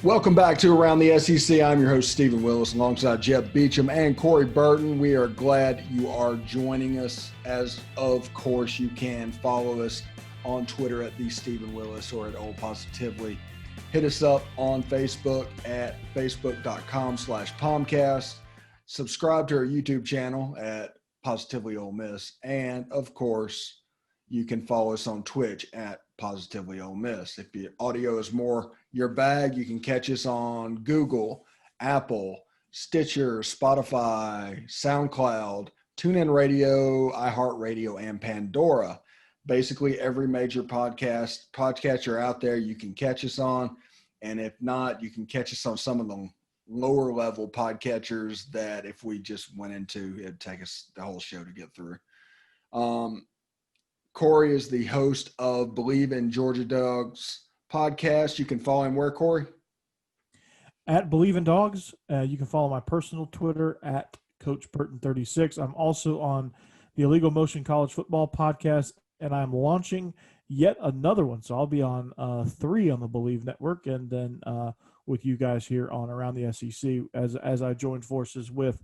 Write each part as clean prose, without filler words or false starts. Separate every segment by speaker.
Speaker 1: Welcome back to Around the SEC. I'm your host, Stephen Willis, alongside Jeff Beecham and Corey Burton. We are glad you are joining us. As of course, you can follow us on Twitter at the Stephen Willis or at Old Positively. Hit us up on Facebook at facebook.com/Palmcast. Subscribe to our YouTube channel at Positively Ole Miss. And of course, you can follow us on Twitch at Positively Ole Miss. If the audio is more your bag, you can catch us on Google, Apple, Stitcher, Spotify, SoundCloud, TuneIn Radio, iHeartRadio, and Pandora. Basically, every major podcatcher out there you can catch us on. And if not, you can catch us on some of the lower level podcatchers that if we just went into, it'd take us the whole show to get through. Corey is the host of Believe in Georgia Dogs podcast. You can follow him where, Corey?
Speaker 2: At Believe in Dogs. You can follow my personal Twitter at Coach Burton36. I'm also on the Illegal Motion College Football podcast, and I'm launching yet another one. So I'll be on 3 on the Believe Network, and then with you guys here on Around the SEC as I join forces with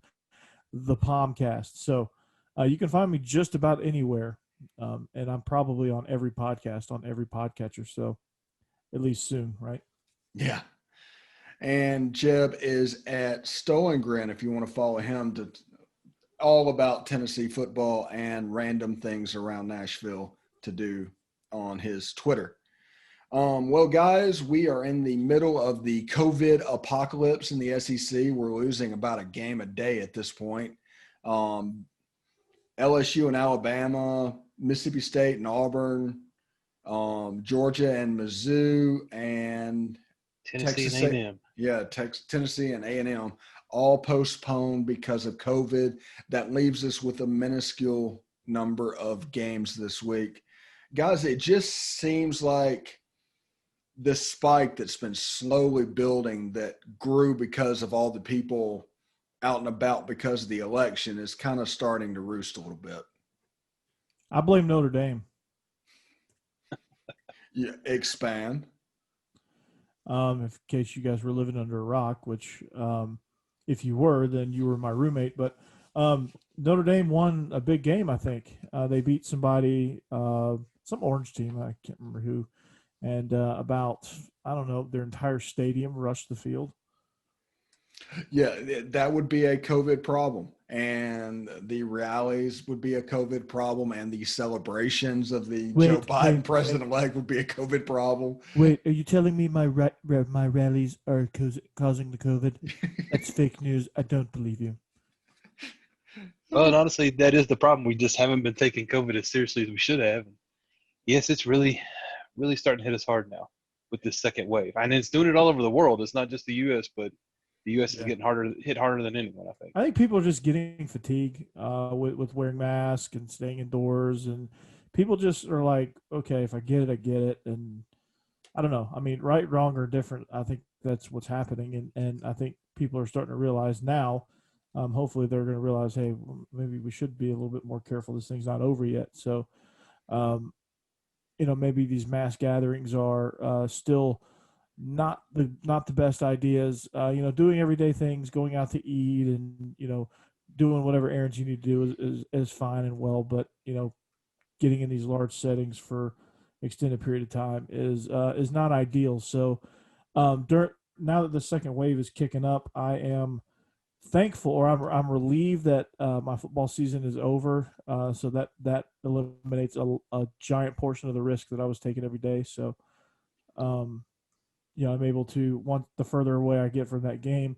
Speaker 2: the Palmcast. So you can find me just about anywhere. And I'm probably on every podcast, on every podcatcher. So at least soon, right?
Speaker 1: Yeah. And Jeb is at Stolen Grin if you want to follow him to all about Tennessee football and random things around Nashville to do on his Twitter. Well, guys, we are in the middle of the COVID apocalypse in the SEC. We're losing about a game a day at this point. LSU and Alabama, Mississippi State and Auburn, Georgia and Mizzou, and
Speaker 3: Tennessee
Speaker 1: Texas
Speaker 3: and A&M.
Speaker 1: Yeah, Tennessee and A&M all postponed because of COVID. That leaves us with a minuscule number of games this week. Guys, it just seems like this spike that's been slowly building that grew because of all the people out and about because of the election is kind of starting to roost a little bit.
Speaker 2: I blame Notre Dame.
Speaker 1: Yeah, expand.
Speaker 2: In case you guys were living under a rock, which if you were, then you were my roommate. But Notre Dame won a big game, I think. They beat somebody, some orange team, I can't remember who. And their entire stadium rushed the field.
Speaker 1: Yeah, that would be a COVID problem. And the rallies would be a COVID problem. And the celebrations of the Joe Biden president-elect would be a COVID problem.
Speaker 2: Wait, are you telling me my rallies are causing the COVID? That's fake news. I don't believe you.
Speaker 3: Well, and honestly, that is the problem. We just haven't been taking COVID as seriously as we should have. Yes, it's really, really starting to hit us hard now with this second wave. And it's doing it all over the world. It's not just the U.S., but the U.S. is getting hit harder than anyone, I think.
Speaker 2: I think people are just getting fatigued with wearing masks and staying indoors. And people just are like, okay, if I get it, I get it. And I don't know. I mean, right, wrong, or different, I think that's what's happening. And I think people are starting to realize now, hopefully they're going to realize, hey, maybe we should be a little bit more careful. This thing's not over yet. So, maybe these mass gatherings are still – not the best ideas, doing everyday things, going out to eat and, doing whatever errands you need to do is fine and well. But, getting in these large settings for extended period of time is not ideal. So now that the second wave is kicking up, I am thankful, or I'm relieved that my football season is over. So that eliminates a giant portion of the risk that I was taking every day. So, I'm able to, the further away I get from that game,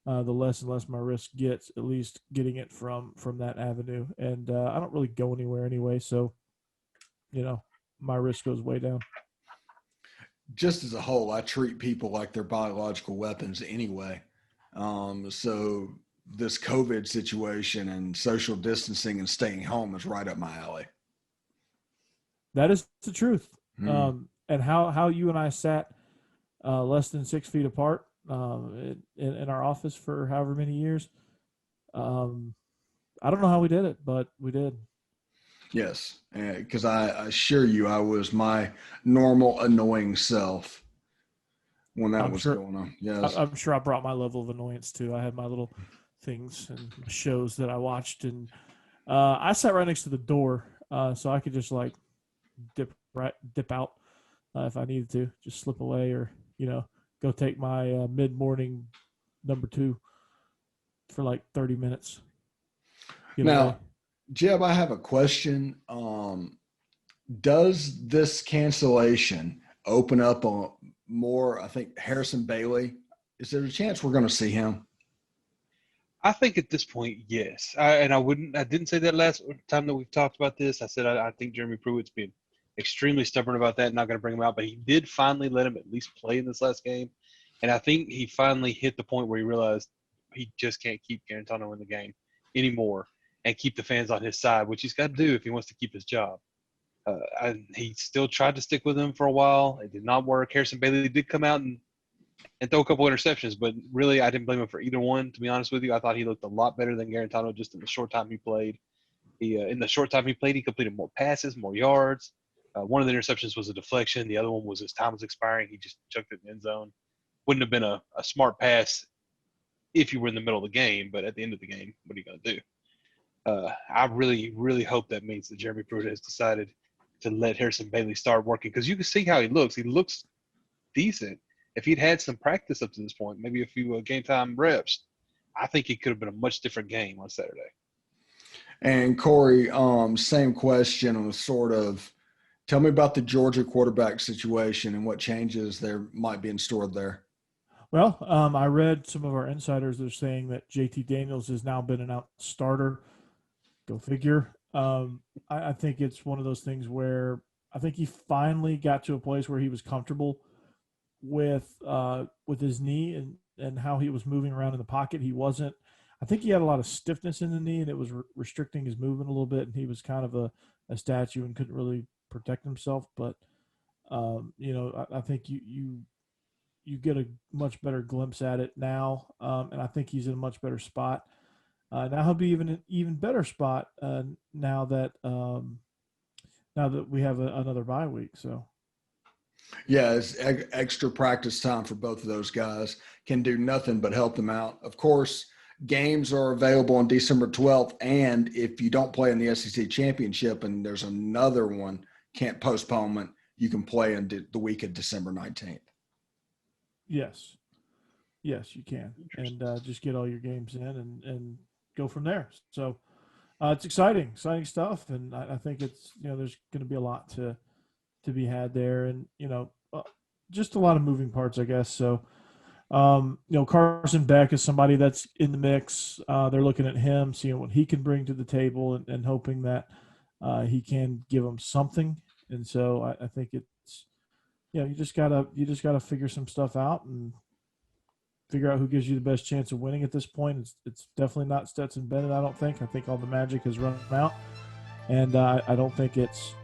Speaker 2: the less and less my risk gets, at least getting it from that avenue. And I don't really go anywhere anyway, so, my risk goes way down.
Speaker 1: Just as a whole, I treat people like they're biological weapons anyway. So this COVID situation and social distancing and staying home is right up my alley.
Speaker 2: That is the truth. And how you and I sat less than 6 feet apart in our office for however many years. I don't know how we did it, but we did.
Speaker 1: Yes, because I assure you I was my normal annoying self when that
Speaker 2: I'm
Speaker 1: was
Speaker 2: sure.
Speaker 1: going on. Yes.
Speaker 2: I'm sure I brought my level of annoyance too. I had my little things and shows that I watched, and I sat right next to the door, so I could just like dip out if I needed to, just slip away, or go take my mid morning number 2 for like 30 minutes. Get away.
Speaker 1: Now, Jeb, I have a question. Does this cancellation open up on more? I think Harrison Bailey. Is there a chance we're going to see him?
Speaker 3: I think at this point, yes. I didn't say that last time that we've talked about this. I said I think Jeremy Pruitt's been extremely stubborn about that, not going to bring him out. But he did finally let him at least play in this last game, and I think he finally hit the point where he realized he just can't keep Garantano in the game anymore and keep the fans on his side, which he's got to do if he wants to keep his job. He still tried to stick with him for a while. It did not work. Harrison Bailey did come out and throw a couple interceptions, but really I didn't blame him for either one, to be honest with you. I thought he looked a lot better than Garantano just in the short time he played. In the short time he played, he completed more passes, more yards. One of the interceptions was a deflection. The other one was his time was expiring. He just chucked it in the end zone. Wouldn't have been a smart pass if you were in the middle of the game, but at the end of the game, what are you going to do? I really, really hope that means that Jeremy Pruitt has decided to let Harrison Bailey start working, because you can see how he looks. He looks decent. If he'd had some practice up to this point, maybe a few game time reps, I think it could have been a much different game on Saturday.
Speaker 1: And Corey, same question on sort of, tell me about the Georgia quarterback situation and what changes there might be in store there.
Speaker 2: Well, I read some of our insiders are saying that JT Daniels has now been announced starter. Go figure. I think it's one of those things where I think he finally got to a place where he was comfortable with his knee and how he was moving around in the pocket. He wasn't. I think he had a lot of stiffness in the knee, and it was restricting his movement a little bit. And he was kind of a statue and couldn't really protect himself. But I think you get a much better glimpse at it now, and I think he's in a much better spot. Now he'll be even an even better spot now that we have another bye week. So,
Speaker 1: yeah, it's extra practice time for both of those guys. Can do nothing but help them out. Of course, games are available on December 12th, and if you don't play in the SEC championship and there's another one, can't postponement, you can play in the week of December 19th.
Speaker 2: Yes, you can, and just get all your games in and go from there. So it's exciting stuff, and I think it's there's going to be a lot to be had there, and just a lot of moving parts, I guess. So Carson Beck is somebody that's in the mix. They're looking at him, seeing what he can bring to the table, and hoping that he can give them something. And so I think it's you just gotta figure some stuff out and figure out who gives you the best chance of winning at this point. It's definitely not Stetson Bennett, I don't think. I think all the magic has run out. And I don't think it's,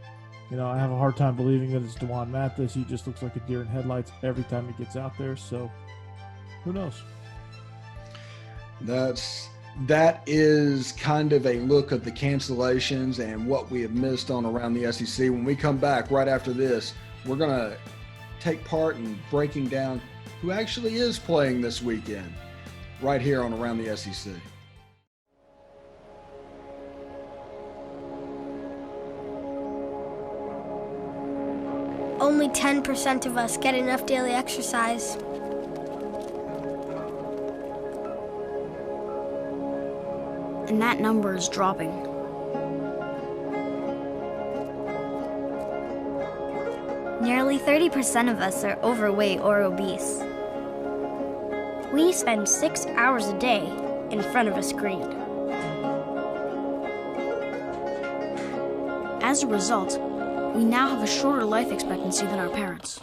Speaker 2: I have a hard time believing that it's DeJuan Mathis. He just looks like a deer in headlights every time he gets out there. So who knows?
Speaker 1: That is kind of a look at the cancellations and what we have missed on around the SEC. When we come back right after this, we're going to take part in breaking down who actually is playing this weekend right here on Around the SEC.
Speaker 4: Only 10% of us get enough daily exercise.
Speaker 5: And that number is dropping.
Speaker 4: Nearly 30% of us are overweight or obese. We spend 6 hours a day in front of a screen.
Speaker 5: As a result, we now have a shorter life expectancy than our parents.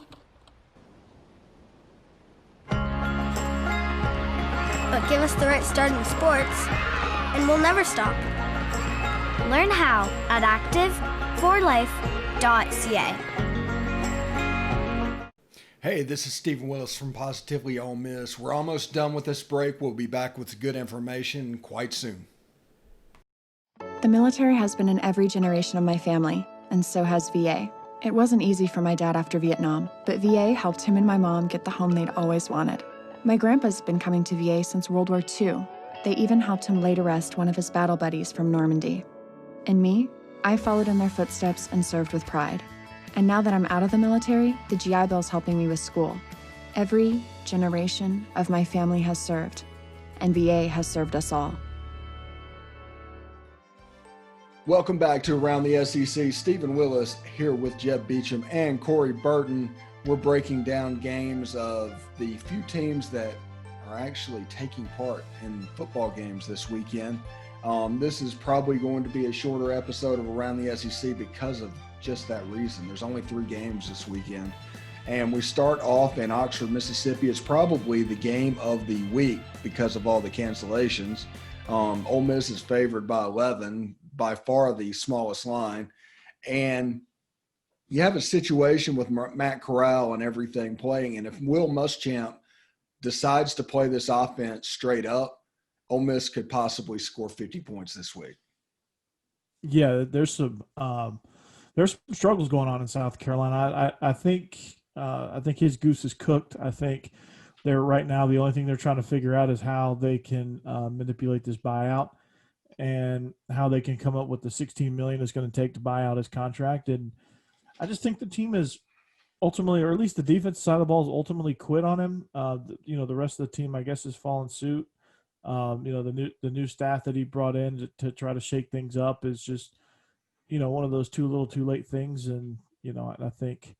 Speaker 4: But give us the right start in sports, and we'll never stop. Learn how at active4life.ca.
Speaker 1: Hey, this is Stephen Willis from Positively Ole Miss. We're almost done with this break. We'll be back with good information quite soon.
Speaker 6: The military has been in every generation of my family, and so has VA. It wasn't easy for my dad after Vietnam, but VA helped him and my mom get the home they'd always wanted. My grandpa's been coming to VA since World War II. They even helped him lay to rest one of his battle buddies from Normandy. And me, I followed in their footsteps and served with pride. And now that I'm out of the military, the GI Bill's helping me with school. Every generation of my family has served, and VA has served us all.
Speaker 1: Welcome back to Around the SEC. Stephen Willis here with Jeb Beecham and Corey Burton. We're breaking down games of the few teams that are actually taking part in football games this weekend. This is probably going to be a shorter episode of Around the SEC because of just that reason. There's only 3 games this weekend. And we start off in Oxford, Mississippi. It's probably the game of the week because of all the cancellations. Ole Miss is favored by 11, by far the smallest line. And you have a situation with Matt Corral and everything playing. And if Will Muschamp decides to play this offense straight up, Ole Miss could possibly score 50 points this week.
Speaker 2: Yeah, there's some struggles going on in South Carolina. I think his goose is cooked. I think they're right now the only thing they're trying to figure out is how they can manipulate this buyout and how they can come up with the $16 million it's going to take to buy out his contract. And I just think the team is ultimately, or at least the defense side of the ball, is ultimately quit on him. The rest of the team, I guess, has fallen suit. The new staff that he brought in to try to shake things up is just, one of those too little, too late things. And I think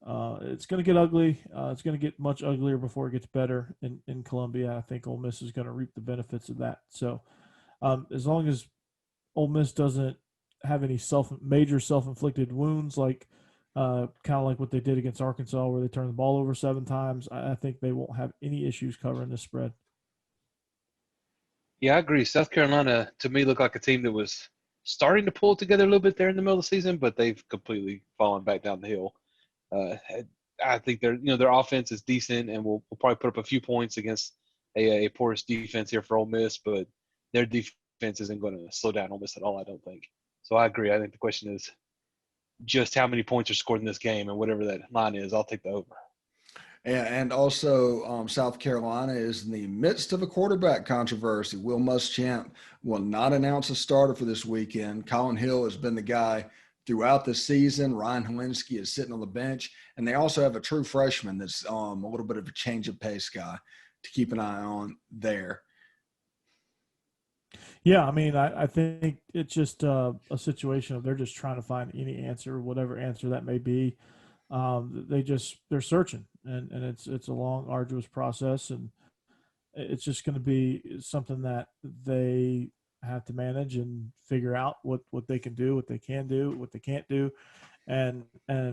Speaker 2: it's going to get ugly. It's going to get much uglier before it gets better in Columbia. I think Ole Miss is going to reap the benefits of that. So as long as Ole Miss doesn't have any major self-inflicted wounds, like kind of like what they did against Arkansas, where they turned the ball over 7 times, I think they won't have any issues covering the spread.
Speaker 3: Yeah, I agree. South Carolina, to me, looked like a team that was starting to pull it together a little bit there in the middle of the season, but they've completely fallen back down the hill. I think their offense is decent, and will probably put up a few points against a porous defense here for Ole Miss, but their defense isn't going to slow down Ole Miss at all, I don't think. So I agree. I think the question is just how many points are scored in this game, and whatever that line is, I'll take the over.
Speaker 1: And also South Carolina is in the midst of a quarterback controversy. Will Muschamp will not announce a starter for this weekend. Colin Hill has been the guy throughout the season. Ryan Helinski is sitting on the bench. And they also have a true freshman that's a little bit of a change of pace guy to keep an eye on there.
Speaker 2: Yeah, I mean, I think it's just a situation of they're just trying to find any answer, whatever answer that may be. They're searching, and it's a long, arduous process, and it's just going to be something that they have to manage and figure out what they can do, what they can do, what they can't do, and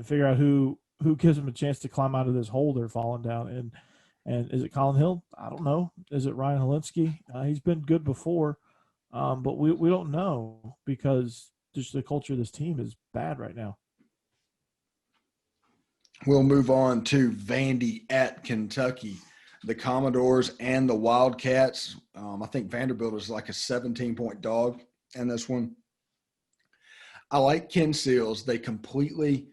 Speaker 2: figure out who gives them a chance to climb out of this hole they're falling down. And is it Colin Hill? I don't know. Is it Ryan Helinski? He's been good before. But we don't know because just the culture of this team is bad right now.
Speaker 1: We'll move on to Vandy at Kentucky. The Commodores and the Wildcats. I think Vanderbilt is like a 17-point dog in this one. I like Ken Seals. They completely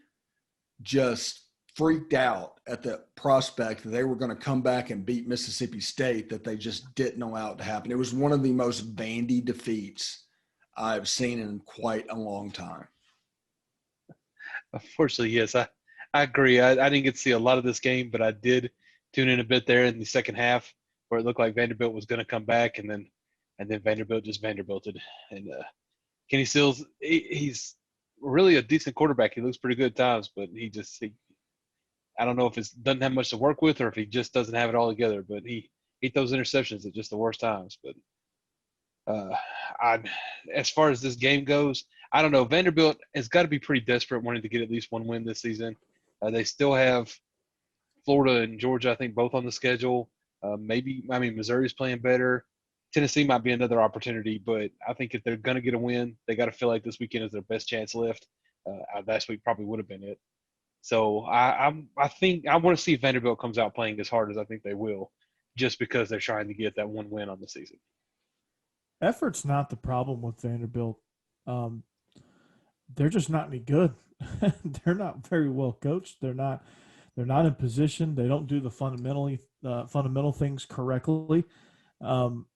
Speaker 1: just freaked out at the prospect that they were going to come back and beat Mississippi State, that they just didn't allow it to happen. It was one of the most Vandy defeats I've seen in quite a long time.
Speaker 3: Unfortunately, yes, I agree. I didn't get to see a lot of this game, but I did tune in a bit there in the second half where it looked like Vanderbilt was going to come back, and then Vanderbilt just Vanderbilted. And Kenny Seals, he's really a decent quarterback. He looks pretty good at times, but I don't know if it doesn't have much to work with or if he just doesn't have it all together, but he throws interceptions at just the worst times. But as far as this game goes, I don't know. Vanderbilt has got to be pretty desperate wanting to get at least one win this season. They still have Florida and Georgia, I think, both on the schedule. Missouri's playing better. Tennessee might be another opportunity, but I think if they're going to get a win, they got to feel like this weekend is their best chance left. Last week probably would have been it. So I think I want to see if Vanderbilt comes out playing as hard as I think they will, just because they're trying to get that one win on the season.
Speaker 2: Effort's not the problem with Vanderbilt. they're just not any good. They're not very well coached. They're not in position. They don't do the fundamental things correctly. Um,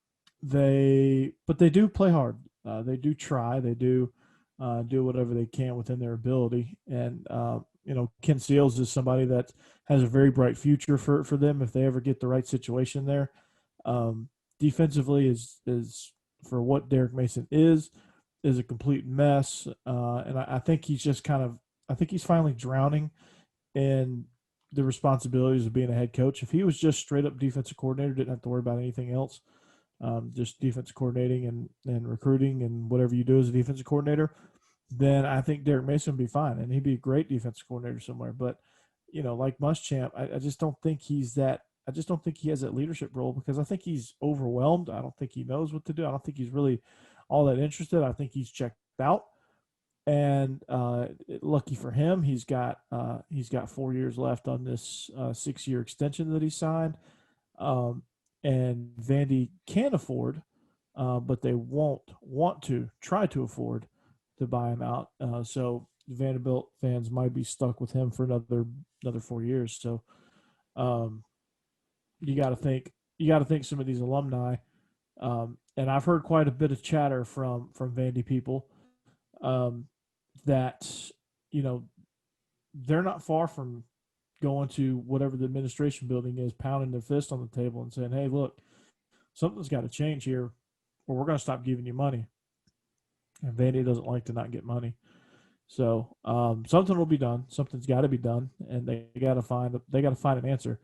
Speaker 2: but they do play hard. They do try. They do whatever they can within their ability. And Ken Seals is somebody that has a very bright future for them if they ever get the right situation there. Um, Defensively is for what Derek Mason is a complete mess. And I think he's just I think he's finally drowning in the responsibilities of being a head coach. If he was just straight up defensive coordinator, didn't have to worry about anything else, just defense coordinating and recruiting and whatever you do as a defensive coordinator, then I think Derek Mason would be fine and he'd be a great defensive coordinator somewhere. But, like Muschamp, I just don't think he's that. I just don't think he has that leadership role because I think he's overwhelmed. I don't think he knows what to do. I don't think he's really all that interested. I think he's checked out. And lucky for him, he's got 4 years left on this 6-year extension that he signed. And Vandy can afford, but they won't want to try to afford to buy him out. So Vanderbilt fans might be stuck with him for another 4 years. So um, you got to think some of these alumni. And I've heard quite a bit of chatter from Vandy people that they're not far from going to whatever the administration building is, pounding their fist on the table and saying, "Hey, look, something's got to change here, or we're going to stop giving you money." And Vandy doesn't like to not get money, so something will be done. Something's got to be done, and they got to find an answer.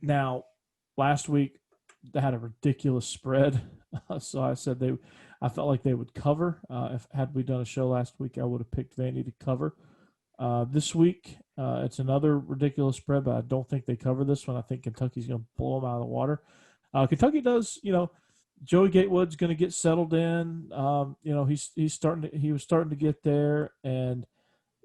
Speaker 2: Now, last week they had a ridiculous spread, so I felt like they would cover. If had we done a show last week, I would have picked Vandy to cover. This week, it's another ridiculous spread, but I don't think they cover this one. I think Kentucky's going to blow them out of the water. Kentucky does, Joey Gatewood's going to get settled in. He was starting to get there, and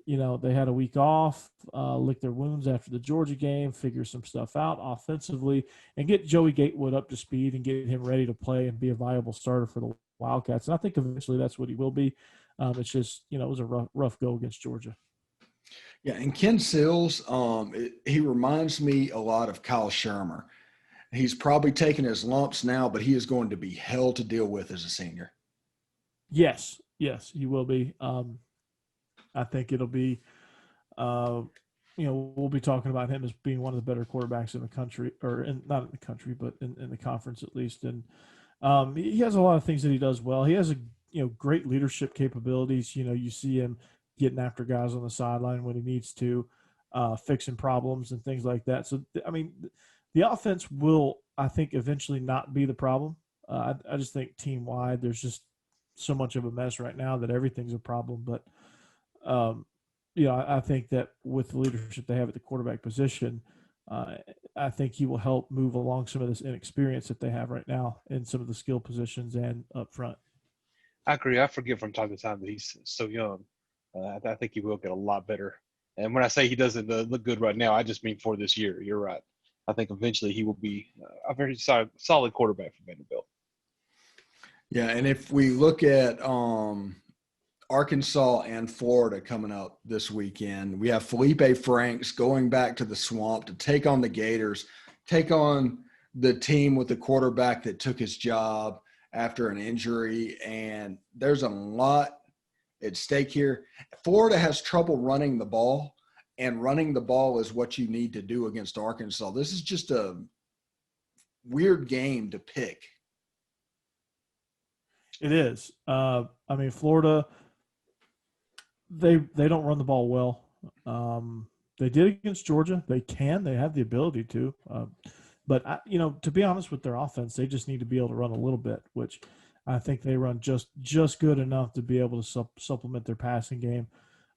Speaker 2: they had a week off, lick their wounds after the Georgia game, figure some stuff out offensively, and get Joey Gatewood up to speed and get him ready to play and be a viable starter for the Wildcats. And I think eventually that's what he will be. It's just, it was a rough go against Georgia.
Speaker 1: Yeah, and Ken Sills, he reminds me a lot of Kyle Shermer. He's probably taking his lumps now, but he is going to be hell to deal with as a senior.
Speaker 2: Yes, he will be. I think it'll be, we'll be talking about him as being one of the better quarterbacks in the country, not in the country, but in the conference at least. And he has a lot of things that he does well. He has great leadership capabilities. You see him getting after guys on the sideline when he needs to, fixing problems and things like that. So, the offense will, I think, eventually not be the problem. I just think team-wide there's just so much of a mess right now that everything's a problem. But, I think that with the leadership they have at the quarterback position, I think he will help move along some of this inexperience that they have right now in some of the skill positions and up front.
Speaker 3: I agree. I forget from time to time that he's so young. I think he will get a lot better. And when I say he doesn't look good right now, I just mean for this year. You're right. I think eventually he will be a very solid quarterback for Vanderbilt.
Speaker 1: Yeah, and if we look at Arkansas and Florida coming up this weekend, we have Felipe Franks going back to the Swamp to take on the Gators, take on the team with the quarterback that took his job after an injury, and there's a lot at stake here. Florida has trouble running the ball, and running the ball is what you need to do against Arkansas. This is just a weird game to pick.
Speaker 2: It is. Florida, they don't run the ball well. They did against Georgia. They have the ability to. But to be honest with their offense, they just need to be able to run a little bit, which I think they run just good enough to be able to supplement their passing game.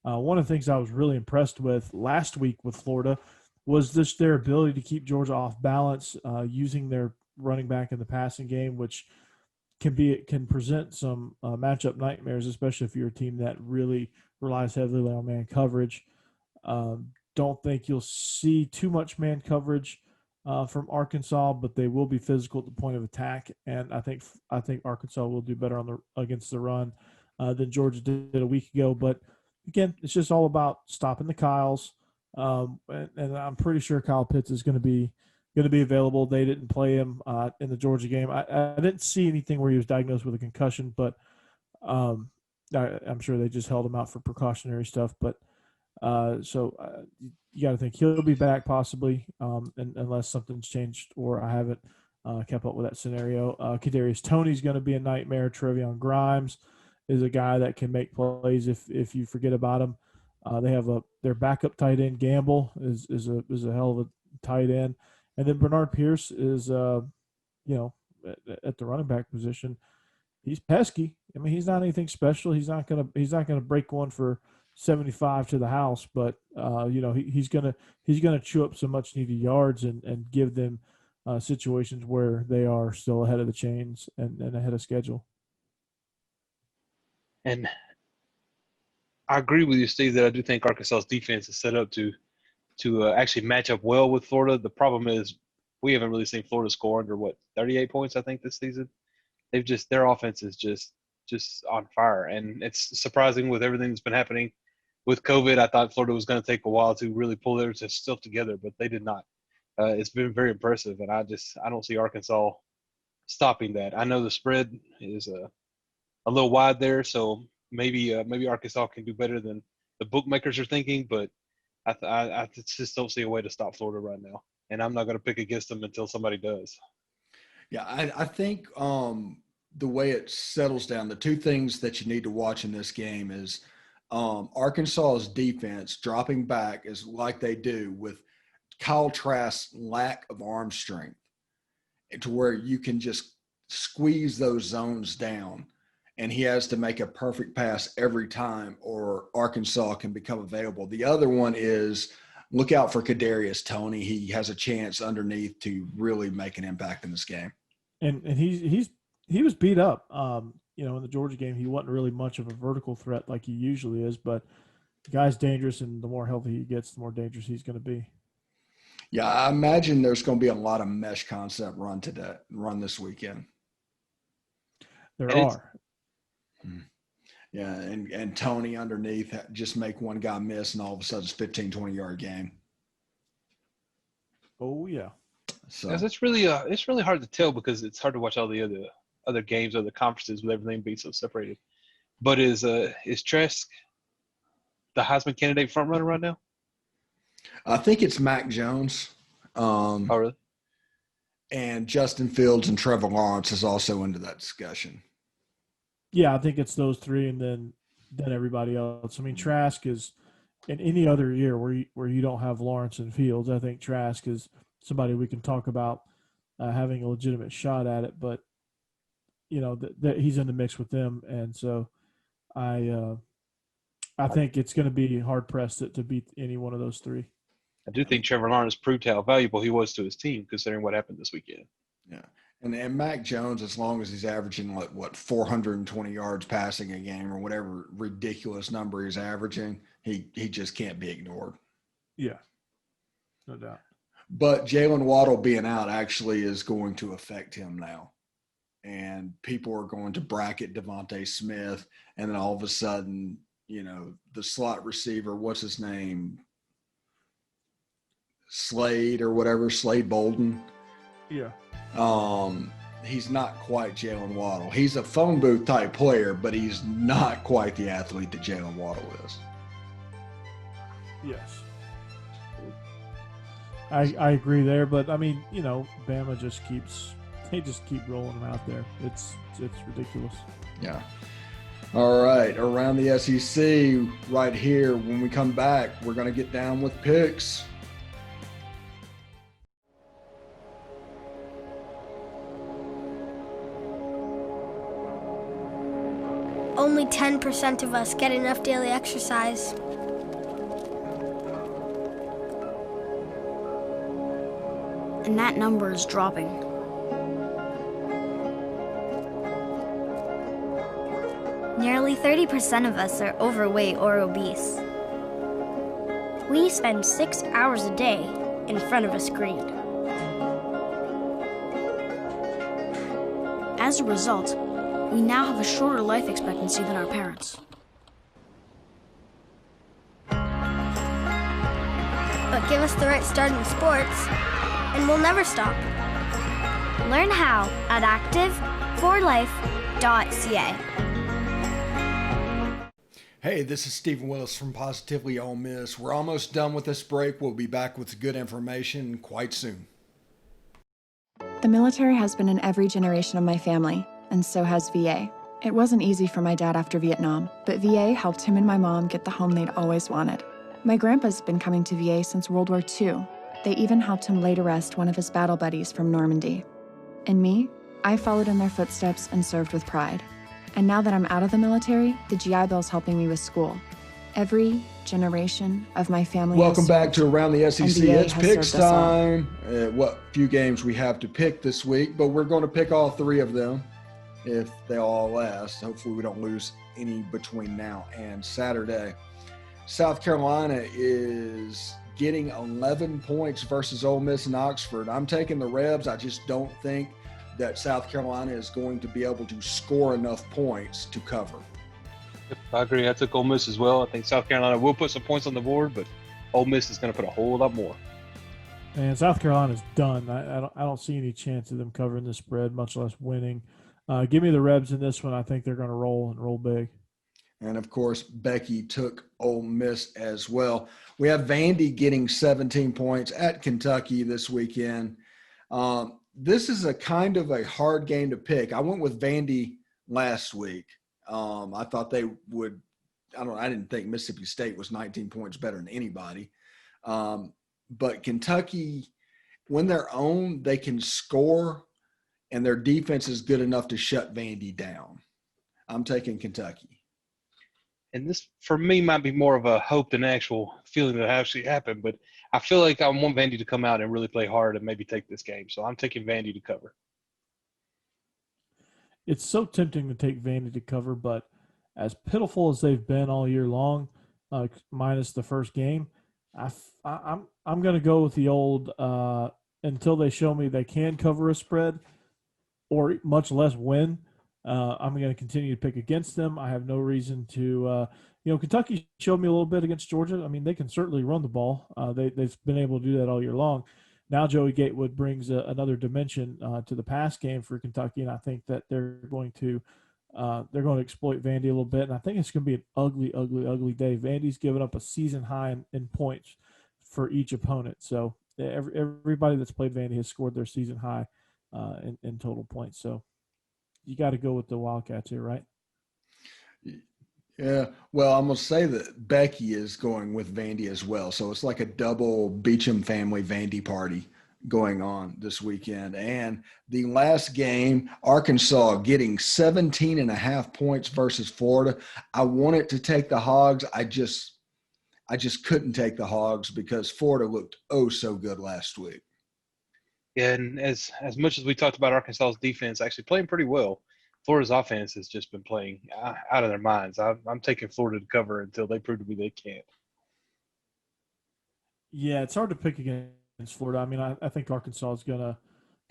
Speaker 2: One of the things I was really impressed with last week with Florida was just their ability to keep Georgia off balance, using their running back in the passing game, which can present some matchup nightmares, especially if you're a team that really relies heavily on man coverage. Don't think you'll see too much man coverage from Arkansas, but they will be physical at the point of attack, and I think Arkansas will do better against the run. than Georgia did a week ago. But again, it's just all about stopping the Kyles. And I'm pretty sure Kyle Pitts is going to be available. They didn't play him in the Georgia game. I didn't see anything where he was diagnosed with a concussion, but I'm sure they just held him out for precautionary stuff. But you got to think he'll be back possibly, unless something's changed or I haven't kept up with that scenario. Kadarius Toney's going to be a nightmare. Trevion Grimes is a guy that can make plays if you forget about him. They have their backup tight end Gamble is a hell of a tight end, and then Bernard Pierce is at the running back position. He's pesky. I mean, he's not anything special. He's not gonna break one for 75 to the house, but he's gonna chew up some much needed yards and give them situations where they are still ahead of the chains and ahead of schedule.
Speaker 3: And I agree with you, Steve, that I do think Arkansas's defense is set up to actually match up well with Florida. The problem is we haven't really seen Florida score under 38 points, I think, this season. Their offense is just on fire, and it's surprising with everything that's been happening with COVID. I thought Florida was going to take a while to really pull their stuff together, but they did not. It's been very impressive, and I don't see Arkansas stopping that. I know the spread is a little wide there, so maybe Arkansas can do better than the bookmakers are thinking, but I just don't see a way to stop Florida right now, and I'm not going to pick against them until somebody does.
Speaker 1: Yeah, I think the way it settles down, the two things that you need to watch in this game is Arkansas's defense dropping back is like they do with Kyle Trask's lack of arm strength to where you can just squeeze those zones down and he has to make a perfect pass every time or Arkansas can become available. The other one is look out for Kadarius Toney. He has a chance underneath to really make an impact in this game.
Speaker 2: And he was beat up. In the Georgia game, he wasn't really much of a vertical threat like he usually is, but the guy's dangerous, and the more healthy he gets, the more dangerous he's going to be.
Speaker 1: Yeah, I imagine there's going to be a lot of mesh concept run this weekend.
Speaker 2: There are.
Speaker 1: Yeah, and Toney underneath just make one guy miss, and all of a sudden it's 15, 20-yard game.
Speaker 2: Oh yeah.
Speaker 3: So it's really hard to tell because it's hard to watch all the other games or the conferences with everything being so separated. But is Trask the Heisman candidate front runner right now?
Speaker 1: I think it's Mac Jones.
Speaker 3: Oh really?
Speaker 1: And Justin Fields and Trevor Lawrence is also into that discussion.
Speaker 2: Yeah, I think it's those three, and then everybody else. I mean, Trask is in any other year where you don't have Lawrence and Fields. I think Trask is somebody we can talk about having a legitimate shot at it, but he's in the mix with them, and so I think it's going to be hard pressed to beat any one of those three.
Speaker 3: I do think Trevor Lawrence proved how valuable he was to his team, considering what happened this weekend.
Speaker 1: Yeah. And Mac Jones, as long as he's averaging 420 yards passing a game or whatever ridiculous number he's averaging, he just can't be ignored.
Speaker 2: Yeah, no doubt.
Speaker 1: But Jalen Waddle being out actually is going to affect him now. And people are going to bracket Devontae Smith, and then all of a sudden, the slot receiver, what's his name? Slade Bolden.
Speaker 2: Yeah.
Speaker 1: He's not quite Jalen Waddle. He's a phone booth type player, but he's not quite the athlete that Jalen Waddle is.
Speaker 2: Yes. I agree there, but I mean, Bama just keep rolling them out there. It's ridiculous.
Speaker 1: Yeah. All right, around the SEC right here. When we come back, we're going to get down with picks.
Speaker 4: Only 10% of us get enough daily exercise.
Speaker 5: And that number is dropping.
Speaker 4: Nearly 30% of us are overweight or obese. We spend 6 hours a day in front of a screen.
Speaker 5: As a result, We now have a shorter life expectancy than our parents.
Speaker 4: But give us the right start in sports, and we'll never stop. Learn how at active4life.ca.
Speaker 1: Hey, this is Stephen Willis from Positively Ole Miss. We're almost done with this break. We'll be back with good information quite soon.
Speaker 6: The military has been in every generation of my family, and so has VA. It wasn't easy for my dad after Vietnam, but VA helped him and my mom get the home they'd always wanted. My grandpa's been coming to VA since World War II. They even helped him lay to rest one of his battle buddies from Normandy. And me, I followed in their footsteps and served with pride. And now that I'm out of the military, the GI Bill's helping me with school. Every generation of my family.
Speaker 1: Welcome back to Around the SEC.
Speaker 6: NBA
Speaker 1: It's
Speaker 6: has
Speaker 1: picks
Speaker 6: served us all.
Speaker 1: time. What few games we have to pick this week, but we're going to pick all three of them if they all last. Hopefully we don't lose any between now and Saturday. South Carolina is getting 11 points versus Ole Miss and Oxford. I'm taking the Rebs. I just don't think that South Carolina is going to be able to score enough points to cover.
Speaker 3: Yep, I agree. I took Ole Miss as well. I think South Carolina will put some points on the board, but Ole Miss is going to put a whole lot more.
Speaker 2: And South Carolina's done. I don't see any chance of them covering the spread, much less winning. Give me the Rebs in this one. I think they're going to roll and roll big.
Speaker 1: And, of course, Becky took Ole Miss as well. We have Vandy getting 17 points at Kentucky this weekend. This is a kind of a hard game to pick. I went with Vandy last week. I thought they would – I didn't think Mississippi State was 19 points better than anybody. But Kentucky, when they're on, they can score, and their defense is good enough to shut Vandy down. I'm taking Kentucky.
Speaker 3: And this, for me, might be more of a hope than actual feeling that actually happened. But I feel like I want Vandy to come out and really play hard and maybe take this game. So I'm taking Vandy to cover.
Speaker 2: It's so tempting to take Vandy to cover, but as pitiful as they've been all year long, minus the first game, I'm going to go with the old until they show me they can cover a spread or much less win. I'm going to continue to pick against them. I have no reason to, Kentucky showed me a little bit against Georgia. I mean, they can certainly run the ball. They've been able to do that all year long. Now Joey Gatewood brings another dimension to the pass game for Kentucky, and I think that they're going to exploit Vandy a little bit. And I think it's going to be an ugly, ugly, ugly day. Vandy's given up a season high in points for each opponent. So everybody that's played Vandy has scored their season high in total points. So you got to go with the Wildcats here, right?
Speaker 1: Yeah. Well, I'm going to say that Becky is going with Vandy as well. So it's like a double Beecham family Vandy party going on this weekend. And the last game, Arkansas getting 17.5 points versus Florida. I wanted to take the Hogs. I just couldn't take the Hogs because Florida looked so good last week.
Speaker 3: Yeah, and as much as we talked about Arkansas's defense actually playing pretty well, Florida's offense has just been playing out of their minds. I'm taking Florida to cover until they prove to me they can't.
Speaker 2: Yeah, it's hard to pick against Florida. I mean, I think Arkansas is gonna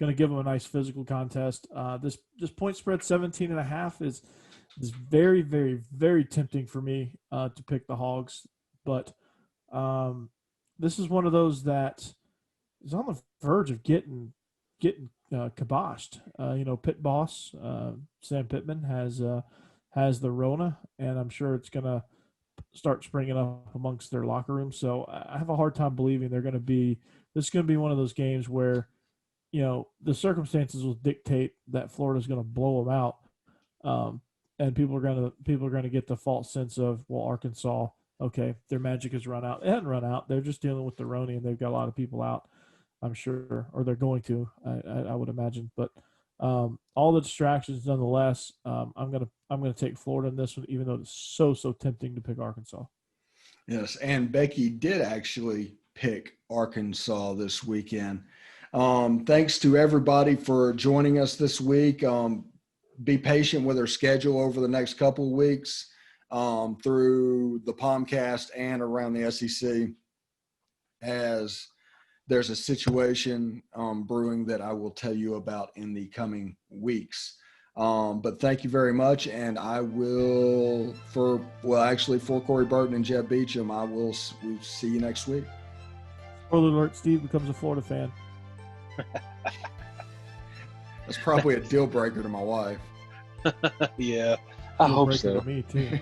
Speaker 2: give them a nice physical contest. This point spread 17.5 is very, very, very tempting for me to pick the Hogs, but this is one of those that is on the verge of getting kiboshed. Pit boss Sam Pittman has the Rona, and I'm sure it's gonna start springing up amongst their locker room. So I have a hard time believing this is going to be one of those games where, the circumstances will dictate that Florida's going to blow them out. And people are going to get the false sense of, well, Arkansas, okay, their magic has run out. It hasn't run out. They're just dealing with the Rona, and they've got a lot of people out, I'm sure, or they're going to, I would imagine. But all the distractions, nonetheless, I'm gonna take Florida in this one, even though it's so tempting to pick Arkansas.
Speaker 1: Yes, and Becky did actually pick Arkansas this weekend. Thanks to everybody for joining us this week. Be patient with our schedule over the next couple of weeks through the Palmcast and Around the SEC, as there's a situation brewing that I will tell you about in the coming weeks. But thank you very much. And I will, for Corey Burton and Jeb Beecham, we'll see you next week.
Speaker 2: Spoiler alert, Steve becomes a Florida fan.
Speaker 1: That's probably a deal breaker to my wife.
Speaker 3: Yeah, I
Speaker 2: Deal
Speaker 3: hope
Speaker 2: breaker
Speaker 3: so.
Speaker 2: to me too.